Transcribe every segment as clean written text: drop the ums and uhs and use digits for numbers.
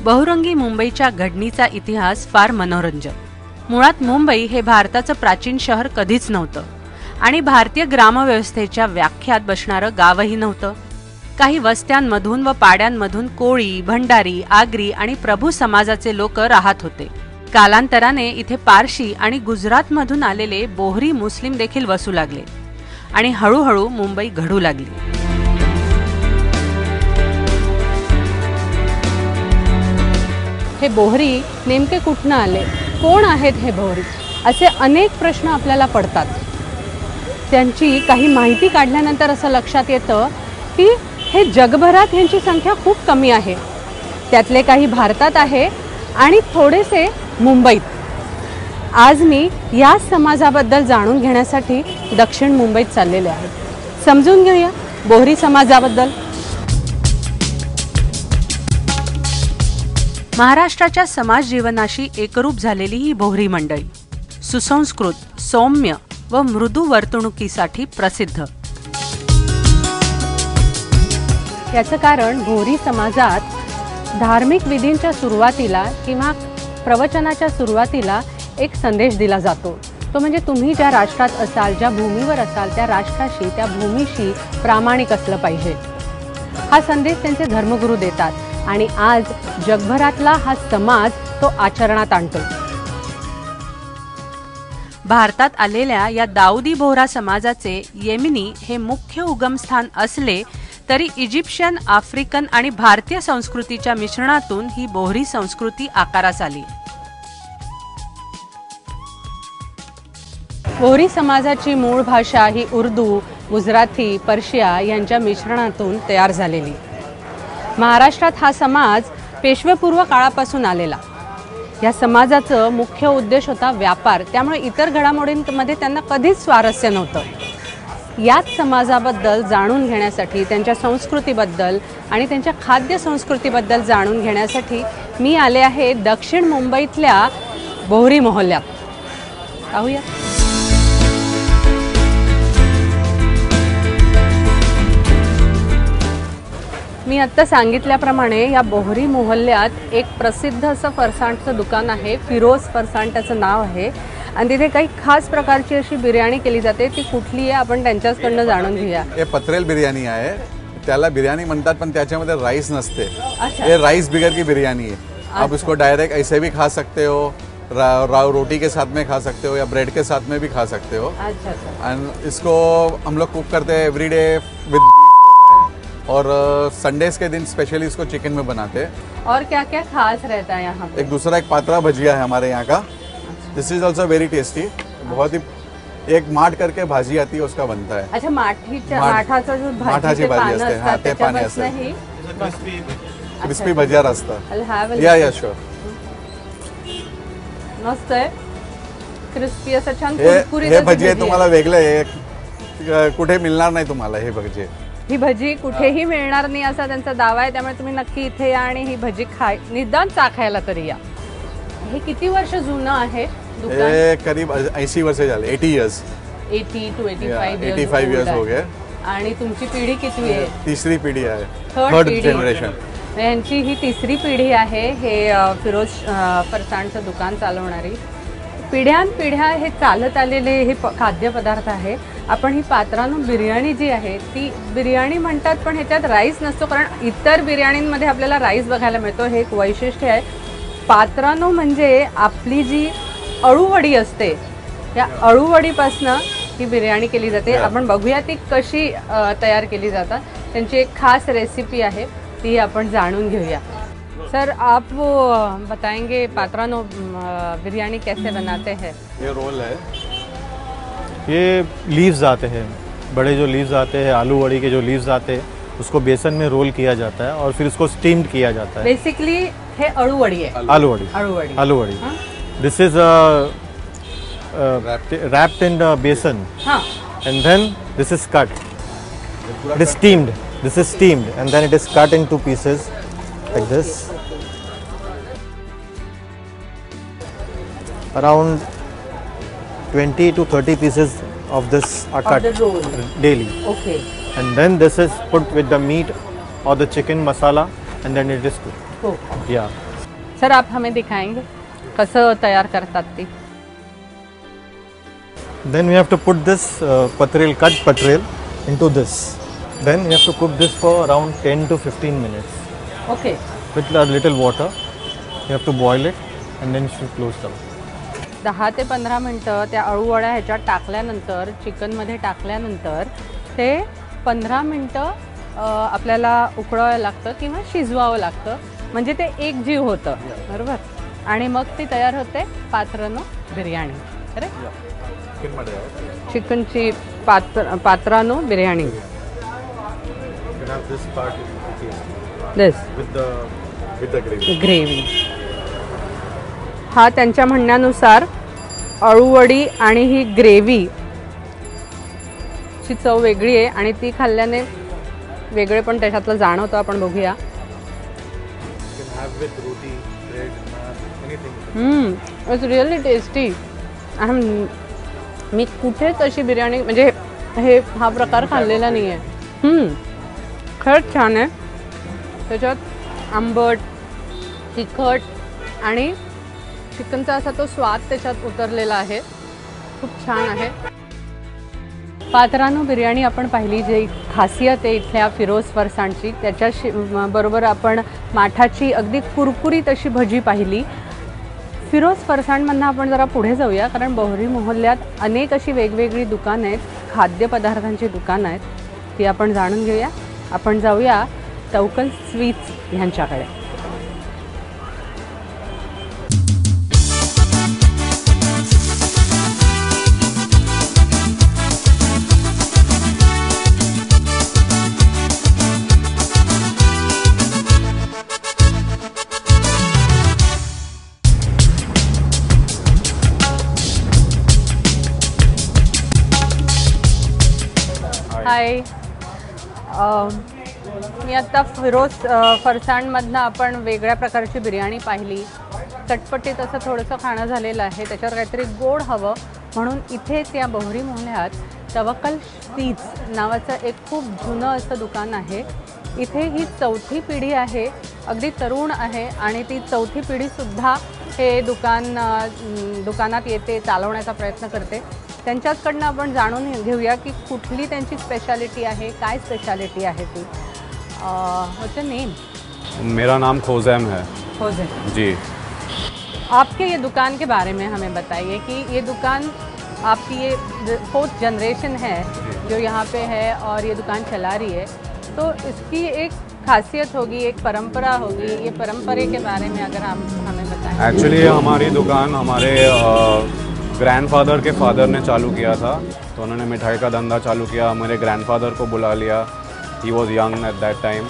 बहुरंगी मुंबईच्या घडणीचा इतिहास फार मनोरंजक। मुळात मुंबई हे भारताचं प्राचीन शहर कधीच नव्हतं आणि भारतीय ग्रामव्यवस्थेच्या व्याख्यात बसणारं गावही नव्हतं। काही वस्त्यांमधून व पाड्यांमधून कोळी, भंडारी, आगरी आणि प्रभू समाजाचे लोक राहत होते। कालांतराने इथे पारशी आणि गुजरातमधून आलेले बोहरी मुस्लिम देखील वसू लागले आणि हळूहळू मुंबई घडू लागली। हे बोहरी नेमके कुठनं आले, कोण आहेत हे बोहरी, असे अनेक प्रश्न आपल्याला पडतात। त्यांची काही माहिती काढल्यानंतर असं लक्षात येतं की हे जगभरात यांची संख्या खूप कमी आहे। त्यातले काही भारतात आहे आणि थोडेसे मुंबईत। आज मी या समाजाबद्दल जाणून घेण्यासाठी दक्षिण मुंबईत चाललेले आहे। समजून घेऊया बोहरी समाजाबद्दल। महाराष्ट्राच्या समाज जीवनाशी एकरूप झालेली ही बोहरी मंडळी सुसंस्कृत, सौम्य व मृदू वर्तणुकीसाठी प्रसिद्ध। याचं कारण बोहरी समाजात धार्मिक विधींच्या सुरुवातीला किंवा प्रवचनाच्या सुरुवातीला एक संदेश दिला जातो। तो म्हणजे तुम्ही ज्या राष्ट्रात असाल, ज्या भूमीवर असाल, त्या राष्ट्राशी, त्या भूमीशी प्रामाणिक असलं पाहिजे। हा संदेश त्यांचे धर्मगुरू देतात आणि आज जगभरातला हा समाज तो आचरणात आणतो। भारतात आलेल्या या दाऊदी बोहरा समाजाचे येमिनी हे मुख्य उगमस्थान असले तरी इजिप्शियन, आफ्रिकन आणि भारतीय संस्कृतीच्या मिश्रणातून ही बोहरी संस्कृती आकारास आली। बोहरी समाजाची मूळ भाषा ही उर्दू, गुजराती, पर्शिया यांच्या मिश्रणातून तयार झालेली। महाराष्ट्रात हा समाज पेशवेपूर्व काळापासून आलेला। या समाजाचं मुख्य उद्देश होता व्यापार, त्यामुळे इतर घडामोडींमध्ये त्यांना कधीच स्वारस्य नव्हतं। याच समाजाबद्दल जाणून घेण्यासाठी, त्यांच्या संस्कृतीबद्दल आणि त्यांच्या खाद्य संस्कृतीबद्दल जाणून घेण्यासाठी मी आले आहे दक्षिण मुंबईतल्या बोहरी मोहल्ल्यात। पाहूया। मी आत्ता सांगितल्याप्रमाणे या बोहरी मोहल्ल्यात एक प्रसिद्ध असं फरसाणचं दुकान आहे। फिरोज फरसाण त्याचं नाव आहे आणि तिथे काही खास प्रकारची अशी बिर्याणी केली जाते। ती कुठली आहे आपण त्यांच्याकडनं जाणून घेऊया। हे पत्रेल बिर्याणी आहे, त्याला बिर्याणी म्हणतात पण त्याच्यामध्ये राईस नसते। ये राइस बिगर की बिरयानी है। आप इसको डायरेक्ट ऐसे भी खा सकते हो, रोटी के साथ में खा सकते हो या ब्रेड के साथ में भी खा सकते हो। एंड इसको हम लोग कुक करते हैं एवरीडे विद और संडेज के दिन स्पेशली इसको चिकन में बनाते हैं। और क्या क्या खास रहता है यहाँ पे? एक दूसरा एक पात्रा भजिया है हमारे यहाँ का। दिस इज ऑल्सो वेरी टेस्टी। बहुत ही एक माठ करके भाजी आती है उसका बनता है। अच्छा, माठाचा जो माठाची भाजी असते, हां ते पाणी असते। क्रिस्पी भजिया असतं। या शुअर। मस्त आहे, क्रिस्पी असं छान कुरकुरीत। हे भजी तुम्हाला वेगळं आहे, कुठे मिळणार नाही तुम्हाला हे भजी। ही भजी कुठेही मिळणार नाही असा त्यांचा दावा आहे, त्यामुळे तुम्ही नक्की इथे या आणि ही भजी निदान चाखायला तरी या। हे किती वर्ष जुनं आहे दुकान? हे करीब 80 वर्ष झाले, 80 इयर्स। 80 to 85 इयर्स हो गए। आणि तुमची पिढी किती आहे? तिसरी पिढी आहे, थर्ड जनरेशन। यांची ही तिसरी पिढी आहे हे फिरोज फरसाणचं दुकान चालवणारी। पिढ्यानपिढ्या हे चालत आलेले हे खाद्यपदार्थ आहे। आपण ही पात्रानो बिर्याणी जी आहे ती बिर्याणी म्हणतात, पण ह्याच्यात राईस नसतो, कारण इतर बिर्याणींमध्ये आपल्याला राईस बघायला मिळतो। हे एक वैशिष्ट्य आहे। पात्रानो म्हणजे आपली जी अळूवडी असते, या अळूवडीपासनं ही बिर्याणी केली जाते। आपण बघूया ती कशी तयार केली जातात। त्यांची एक खास रेसिपी आहे, ती आपण जाणून घेऊया। सर, आप वो बताएंगे पात्रानो बिरयानी कैसे बनाते हैं? ये रोल है, ये लीव्स आते हैं, बड़े जो लीव्स आते हैं, आलू वड़ी के जो लीव्स आते हैं, उसको बेसन में रोल किया जाता है और फिर उसको स्टीम्ड किया जाता है। बेसिकली हे अळू वड़ी है। आलू वड़ी। दिस is wrapped in besan, and then this is cut. It is steamed. This is steamed, and then it is cut into pieces like this. Around 20 to 30 pieces of this are cut daily. Okay. And then this is put with the meat or the chicken masala, and then it is cooked. Cooked. Yeah. Sir आप हमें दिखाएंगे कसं तयार करतात ती? Then we have to put this patrel, cut patrel into this. Then we have to cook this for around 10 to 15 minutes okay. with a little water. You have to boil it and then you should close down. 10 ते 15 मिनटं त्या अळूवड्या ह्याच्यात टाकल्यानंतर, चिकनमध्ये टाकल्यानंतर ते 15 मिनटं आपल्याला उकळवावं लागतं किंवा शिजवावं लागतं, म्हणजे ते एक जीव होतं. बरोबर. आणि मग ती तयार होते पात्रानो बिर्याणी. अरे चिकनची पात्रानो बिर्याणी. दिस ग्रेव्ही. हा त्यांच्या म्हणण्यानुसार अळूवडी आणि ही ग्रेव्ही ची चव वेगळी आहे आणि ती खाल्ल्याने वेगळे पण त्याच्यातलं जाणवतं. आपण बघूया. It's really tasty. मी कुठेच अशी बिर्याणी म्हणजे हा प्रकार खाल्लेला नाही आहे. खरंच छान आहे. त्याच्यात आंबट, तिखट आणि चिकनचा असा तो स्वाद त्याच्यात उतरलेला आहे. खूप छान आहे. पात्रानो बिर्याणी आपण पाहिली. जी खासियत आहे इथल्या फिरोज फरसाणची, त्याच्याशी बरोबर आपण माठाची अगदी कुरकुरीत अशी भजी पाहिली. फिरोज फरसाणमधनं आपण जरा पुढे जाऊया, कारण बोहरी मोहल्ल्यात अनेक अशी वेगवेगळी दुकानं आहेत, खाद्यपदार्थांची दुकानं आहेत. ती आपण जाणून घेऊया. आपण जाऊया तवकल स्वीट्स ह्यांच्याकडे. हाय. मी आत्ता फिरोज फरसाणमधनं आपण वेगळ्या प्रकारची बिर्याणी पाहिली. चटपटीत असं थोडंसं खाणं झालेलं आहे. त्याच्यावर काहीतरी गोड हवं म्हणून इथेच या बोहरी मोहल्ल्यात तवक्कल स्वीट्स नावाचं एक खूप जुनं असं दुकान आहे. इथे ही 4थी पिढी आहे. अगदी तरुण आहे आणि ती 4थी पिढीसुद्धा हे दुकानात येते, चालवण्याचा प्रयत्न करते. त्यांच्याकडनं आपण जाणून घेऊया की कुठली त्यांची स्पेशालिटी आहे, काय स्पेशालिटी आहे ती. What's your name? मेरा नाम खोज़ैम है. खोज़ैम जी. आपके ये दुकान के बारे में हमें बताइए कि ये दुकान आपकी ये 4th जनरेशन है जो यहाँ पे है और ये दुकान चला रही है, तो इसकी एक खासियत होगी, एक परंपरा होगी. ये परंपरे के बारे में अगर आप हमें बताएं. एक्चुअली हमारी दुकान हमारे ग्रैंडफादर के फादर ने चालू किया था, तो उन्होंने मिठाई का धंधा चालू किया. मेरे ग्रैंडफादर को बुला लिया. He was young at that time.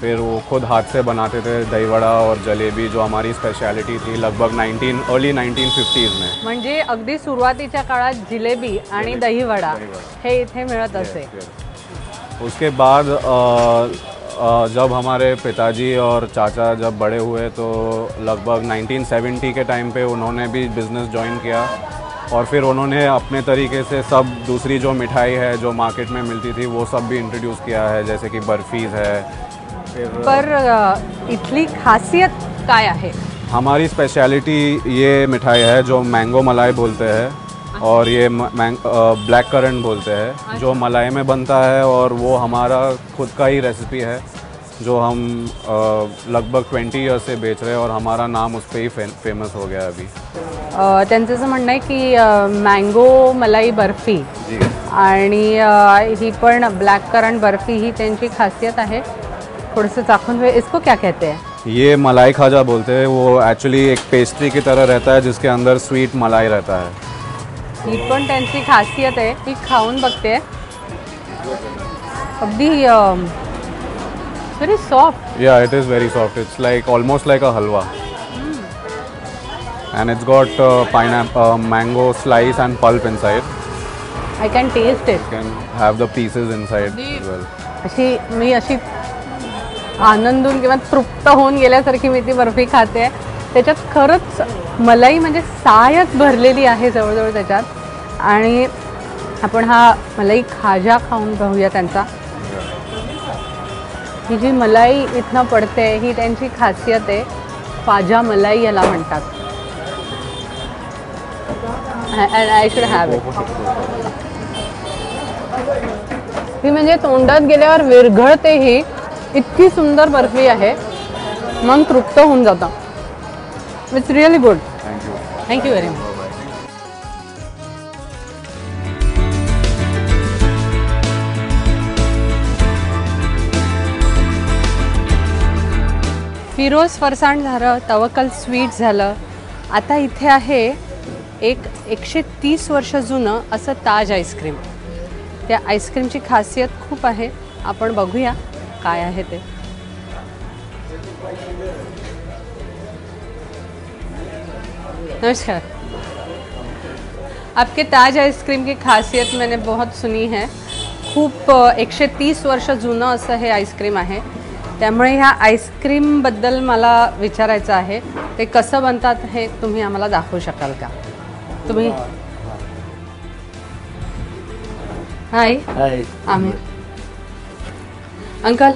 फिर वो खुद हाथ से बनाते थे दही वड़ा और जलेबी, जो हमारी स्पेशलिटी थी लगभग अर्ली 1950s में. म्हणजे अगदी सुरुवातीच्या काळात जिलेबी आणि दही वडा हे इथे मिळत असे. उसके बाद जब हमारे पिताजी और चाचा जब बड़े हुए तो लगभग 1970 के टाइम पे उन्होंने भी बिज़नेस ज्वाइन किया और फिर उन्होंने अपने तरीके से सब दूसरी जो मिठाई है जो मार्केट में मिलती थी वो सब भी इंट्रोड्यूस किया है, जैसे कि बर्फ़ीज़ है. पर इथली खासियत काय आहे? हमारी स्पेशलिटी ये मिठाई है जो मैंगो मलाई बोलते हैं और ये ब्लैक करंट बोलते हैं, जो मलाई में बनता है और वो हमारा खुद का ही रेसिपी है जो हम लगभग 20 ईयर्स से बेच रहे हैं और हमारा नाम उस पर ही फेमस हो गया अभी. त्यांचं असं म्हणणं आहे की मँगो मलाई बर्फी आणि ही पण ब्लॅक करंट बर्फी ही त्यांची खासियत आहे. थोडंसं चाखून इसको क्या कहते हैं? ये मलाई खाजा बोलते हैं. वो एक्चुअली एक पेस्ट्री की तरह रहता है जिसके अंदर स्वीट मलाई रहता है. ही पण त्यांची खासियत आहे. ती खाऊन बघते. अगदी व्हेरी सॉफ्ट. या it is very soft. It's like almost like a halwa. And it's got pineapple, mango slice and pulp inside. I can taste it. You can have the pieces inside as well. मी अशी आनंदून किंवा तृप्त होऊन गेल्यासारखी मी ती बर्फी खाते. त्याच्यात खरंच मलाई म्हणजे सायच भरलेली आहे जवळजवळ त्याच्यात. आणि आपण हा मलाई खाजा खाऊन पाहूया त्यांचा. ही जी मलाई इथनं पडते ही त्यांची खासियत आहे. खाजा मलाई याला म्हणतात. I should have it. ही म्हणजे तोंडात गेल्यावर विरघळतेही इतकी सुंदर बर्फी आहे, मन तृप्त होऊन जातं. It's really good. Thank you very much. Firoz Farsan झालं, तवक्कल स्वीट झालं. आता इथे आहे एक 130 वर्ष जुनं असं ताज आईस्क्रीम. त्या आईस्क्रीमची खासियत खूप आहे, आपण बघूया काय आहे ते. नमस्कार. आपके ताज आइसक्रीम की खासियत मैंने बहुत सुनी है. खूप 130 वर्ष जुनं असं हे आईस्क्रीम आहे. त्यामुळे ह्या आईस्क्रीमबद्दल मला विचारायचं आहे. ते कसं बनतात हे तुम्ही आम्हाला दाखवू शकाल का? तुम्ही हाय हाय. आम्ही अंकल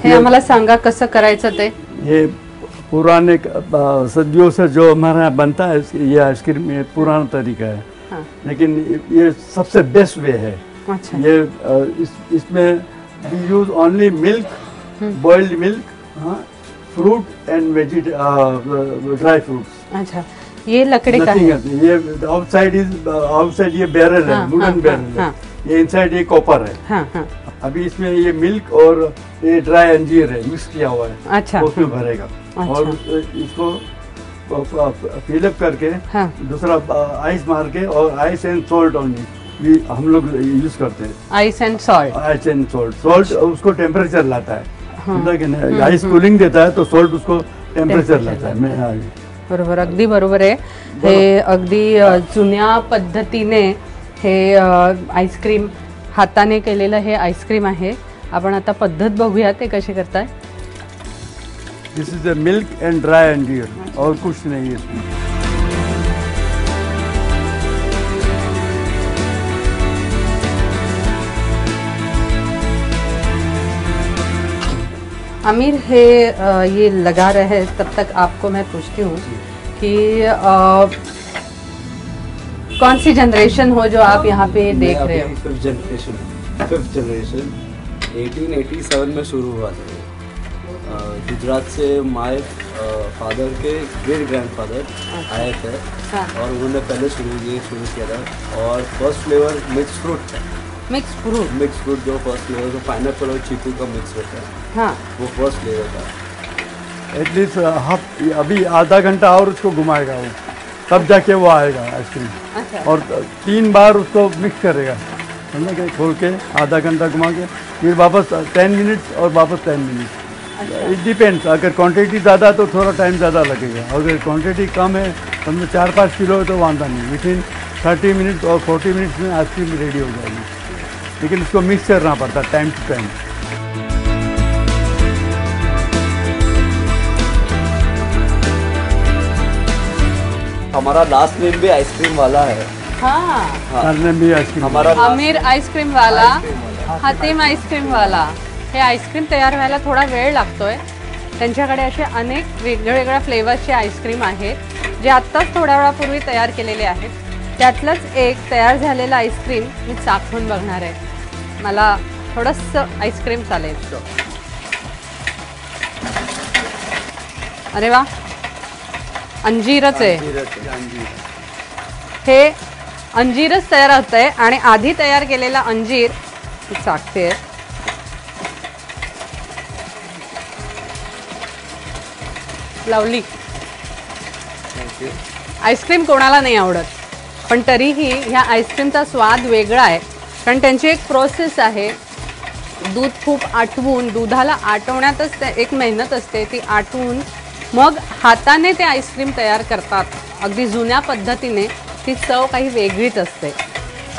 हे आम्हाला सांगा कसं करायचं ते. ये पुराने सदियों से जो हमारे यहाँ बनता है ये आइसक्रीम, ये पुराना तरीका है. हाँ. लेकिन ये सबसे बेस्ट वे है. अच्छा. ये इसमें we use only milk, boiled milk, fruit and dry fruits. अच्छा. ये लकड़ी का है. ये आउटसाइड ये बैरल है, वुडन बैरल है. ये इनसाइड ये कॉपर है. हाँ हाँ. अभी इसमें ये मिल्क और ये ड्राई अंजीर है, मिक्स किया हुआ है. अच्छा. उसमें भरेगा. अच्छा. और इसको फिलअप करके हाँ. दूसरा आइस मार के और आइस एंड सॉल्ट ओनली हम लोग यूज करते हैं. Ice end salt. Ice end salt उसको टेम्परेचर लाता है. समझा कि नहीं? आइस कूलिंग देता है तो सॉल्ट उसको टेम्परेचर लाता है. बरोबर, अगदी बरोबर आहे. हे अगदी जुन्या पद्धतीने हे आईस्क्रीम हाताने केलेलं हे आईस्क्रीम आहे. आपण आता पद्धत बघूया ते कशी करताय. This is the milk and dry अंजीर और कुछ नहीं है इसमें. आमिर हे ये लगा रहे हैं, तब तक आपको मैं पूछती हूँ कि कौन सी जनरेशन हो जो आप यहाँ पे देख रहे हो. फिफ्थ जनरेशन 1887 में शुरू हुआ था. गुजरात से माय फादर के ग्रेट ग्रैंडफादर आए थे. हाँ. और उन्होंने पहले शुरू किया था. और फर्स्ट फ्लेवर मिक्स फ्रूट था. मिक्स फ्रूट जो फर्स्ट फ्लेवर जो पाइनएप्पल और चीकू का मिक्स होता है, हाँ, वो फर्स्ट फ्लेवर था. एटलीस्ट अभी आधा घंटा और उसको घुमाएगा वो, तब जाके वो आएगा आइसक्रीम. अच्छा. और 3 बार उसको मिक्स करेगा, समझा कि खोल के आधा घंटा घुमा के फिर वापस 10 मिनट्स और वापस 10 मिनट्स. It depends. अगर क्वांटिटी ज़्यादा है तो थोड़ा टाइम ज़्यादा लगेगा. अगर क्वांटिटी कम है, समझो 4-5 किलो है तो वांधा नहीं. विथिन 30 मिनट्स और 40 मिनट्स में आइसक्रीम रेडी हो जाएगी. लेकिन उसको मिक्स करना पड़ता है टाइम टू टाइम. हमारा लास्ट नेम भी आइसक्रीम वाला है. हाँ. सरनेम भी आइसक्रीम. हमारा आमिर आईस्क्रीम वाला, हातिम आईस्क्रीम वाला. हे आईस्क्रीम तयार व्हायला थोडा वेळ लागतोय. त्यांच्याकडे असे अनेक वेगवेगळ्या फ्लेवर्सचे आईस्क्रीम आहेत जे आत्ताच थोड्या वेळापूर्वी तयार केलेले आहेत. त्यातलंच एक तयार झालेलं आईस्क्रीम मी चाखून बघणार आहे. मला थोडंसं आईस्क्रीम चालेल. अरे वा, अंजीरच आहे हे. अंजीरच तयार होत आहे आणि आधी तयार केलेला अंजीर मी चाखते. लवली. आईस्क्रीम कोणाला नाही आवडत, पण तरीही ह्या आईस्क्रीमचा स्वाद वेगळा आहे. कारण त्यांची एक प्रोसेस आहे. दूध खूप आटवून, दुधाला आटवण्यातच एक मेहनत असते. ती आटवून मग हाताने ते आईस्क्रीम तयार करतात. अगदी जुन्या पद्धतीने. ती चव काही वेगळीच असते.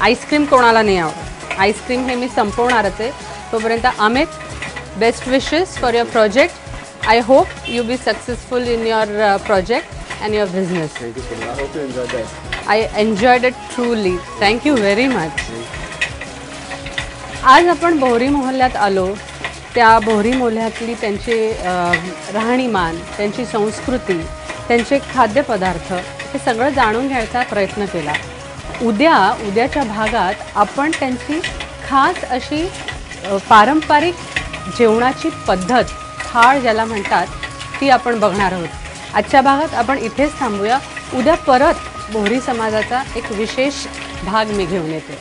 आईस्क्रीम कोणाला नाही आवडत. आईस्क्रीम हे मी संपवणारच आहे. तोपर्यंत Amit, best wishes for your project. I hope you be successful in your project and your business. Thank you so much. I hope you enjoyed that. I enjoyed it truly. Thank you very much. आज आपण बोहरी मोहल्ल्यात आलो त्या बोहरी मोल्ह्यातली त्यांची राहणीमान, त्यांची संस्कृती, त्यांचे खाद्यपदार्थ हे सगळं जाणून घ्यायचा प्रयत्न केला. उद्याच्या भागात आपण त्यांची खास अशी पारंपरिक जेवणाची पद्धत, थाळ ज्याला म्हणतात, ती आपण बघणार आहोत. आजच्या भागात आपण इथेच थांबूया. उद्या परत बोहरी समाजाचा एक विशेष भाग मी घेऊन येते.